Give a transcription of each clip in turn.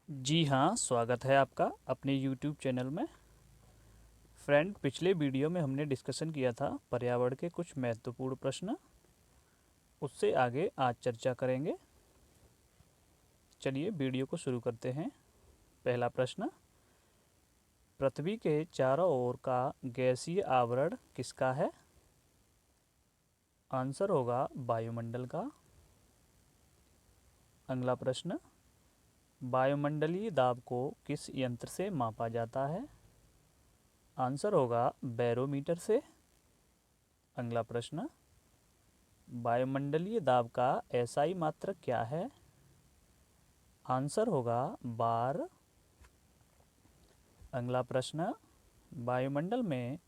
जी हाँ, स्वागत है आपका अपने YouTube चैनल में। फ्रेंड, पिछले वीडियो में हमने डिस्कशन किया था पर्यावरण के कुछ महत्वपूर्ण प्रश्न। उससे आगे आज चर्चा करेंगे। चलिए वीडियो को शुरू करते हैं। पहला प्रश्न, पृथ्वी के चारों ओर का गैसीय आवरण किसका है? आंसर होगा वायुमंडल का। अगला प्रश्न, वायुमंडलीय दाब को किस यंत्र से मापा जाता है? आंसर होगा बैरोमीटर से। अगला प्रश्न, वायुमंडलीय दाब का एसआई मात्रक क्या है? आंसर होगा बार। अगला प्रश्न, वायुमंडल में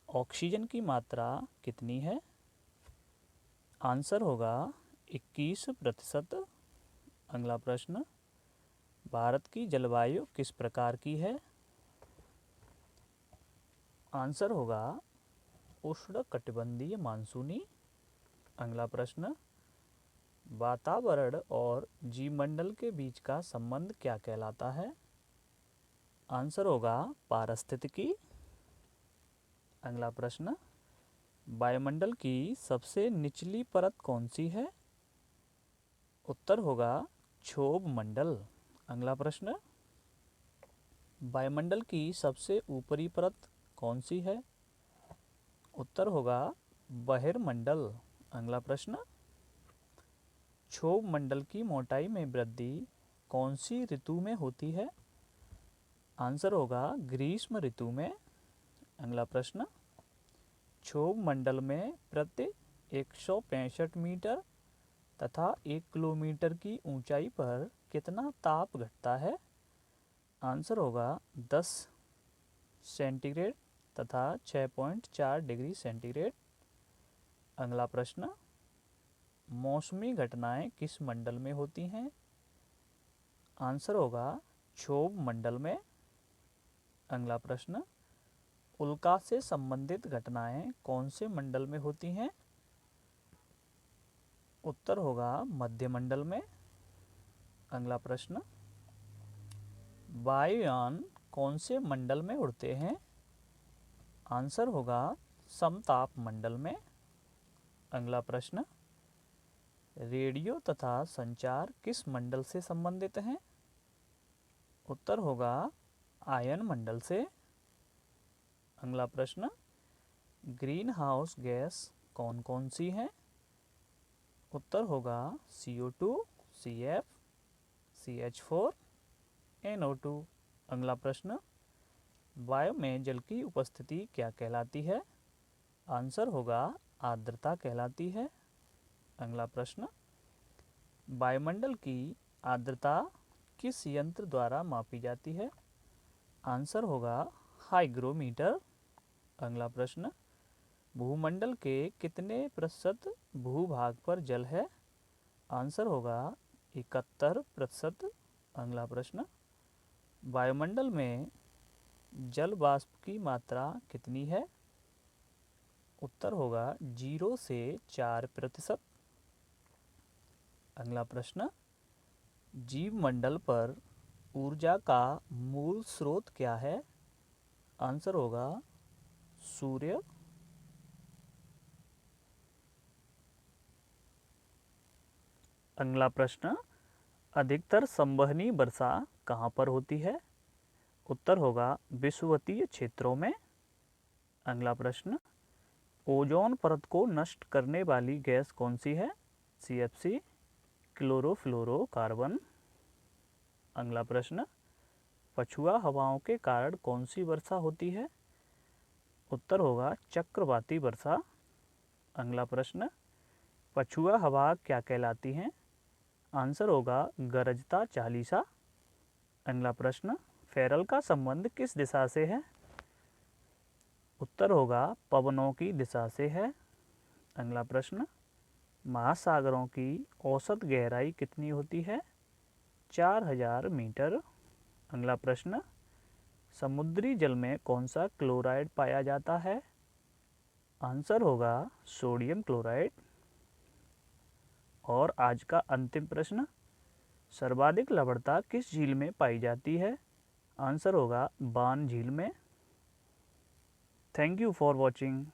ऑक्सीजन की मात्रा कितनी है? आंसर होगा 21%। अगला प्रश्न, भारत की जलवायु किस प्रकार की है? आंसर होगा उष्णकटिबंधीय मानसूनी। अगला प्रश्न, वातावरण और जीवमंडल के बीच का संबंध क्या कहलाता है? आंसर होगा पारिस्थितिकी। अगला प्रश्न, वायुमंडल की सबसे निचली परत कौन सी है? उत्तर होगा क्षोभ मंडल। अगला प्रश्न, वायुमंडल की सबसे ऊपरी परत कौन सी है? उत्तर होगा बहिर्मंडल। अगला प्रश्न, क्षोभ मंडल की मोटाई में वृद्धि कौन सी ऋतु में होती है? आंसर होगा ग्रीष्म ऋतु में। अगला प्रश्न, क्षोभ मंडल में प्रति 165 मीटर तथा 1 किलोमीटर की ऊंचाई पर कितना ताप घटता है? आंसर होगा 10 सेंटीग्रेड तथा 6.4 डिग्री सेंटीग्रेड। अगला प्रश्न, मौसमी घटनाएं किस मंडल में होती हैं? आंसर होगा क्षोभ मंडल में। अगला प्रश्न, उल्का से संबंधित घटनाएं कौन से मंडल में होती हैं? उत्तर होगा मध्य मंडल में। अगला प्रश्न, वायुयान कौन से मंडल में उड़ते हैं? आंसर होगा समताप मंडल में। अगला प्रश्न, रेडियो तथा संचार किस मंडल से संबंधित हैं? उत्तर होगा आयन मंडल से। अगला प्रश्न, ग्रीन हाउस गैस कौन कौन सी हैं? उत्तर होगा CO2, CF, CH4, NO2। अगला प्रश्न, वायु में जल की उपस्थिति क्या कहलाती है? आंसर होगा आर्द्रता कहलाती है। अगला प्रश्न, वायुमंडल की आर्द्रता किस यंत्र द्वारा मापी जाती है? आंसर होगा हाइग्रोमीटर। अगला प्रश्न, भूमंडल के कितने प्रतिशत भूभाग पर जल है? आंसर होगा 71%। अगला प्रश्न, वायुमंडल में जल वाष्प की मात्रा कितनी है? उत्तर होगा 0 से 4%। अगला प्रश्न, जीवमंडल पर ऊर्जा का मूल स्रोत क्या है? आंसर होगा सूर्य। अगला प्रश्न, अधिकतर संवहनी वर्षा कहाँ पर होती है? उत्तर होगा विषुवतीय क्षेत्रों में। अगला प्रश्न, ओजोन परत को नष्ट करने वाली गैस कौन सी है? CFC, chlorofluorocarbon. अगला प्रश्न, पछुआ हवाओं के कारण कौन सी वर्षा होती है? उत्तर होगा चक्रवाती वर्षा। अगला प्रश्न, पछुआ हवा क्या कहलाती हैं? आंसर होगा गरजता चालीसा। अगला प्रश्न, फेरल का संबंध किस दिशा से है? उत्तर होगा पवनों की दिशा से है। अगला प्रश्न, महासागरों की औसत गहराई कितनी होती है? 4000 मीटर। अगला प्रश्न, समुद्री जल में कौन सा क्लोराइड पाया जाता है? आंसर होगा सोडियम क्लोराइड। और आज का अंतिम प्रश्न, सर्वाधिक लवणता किस झील में पाई जाती है? आंसर होगा बान झील में। Thank you for watching.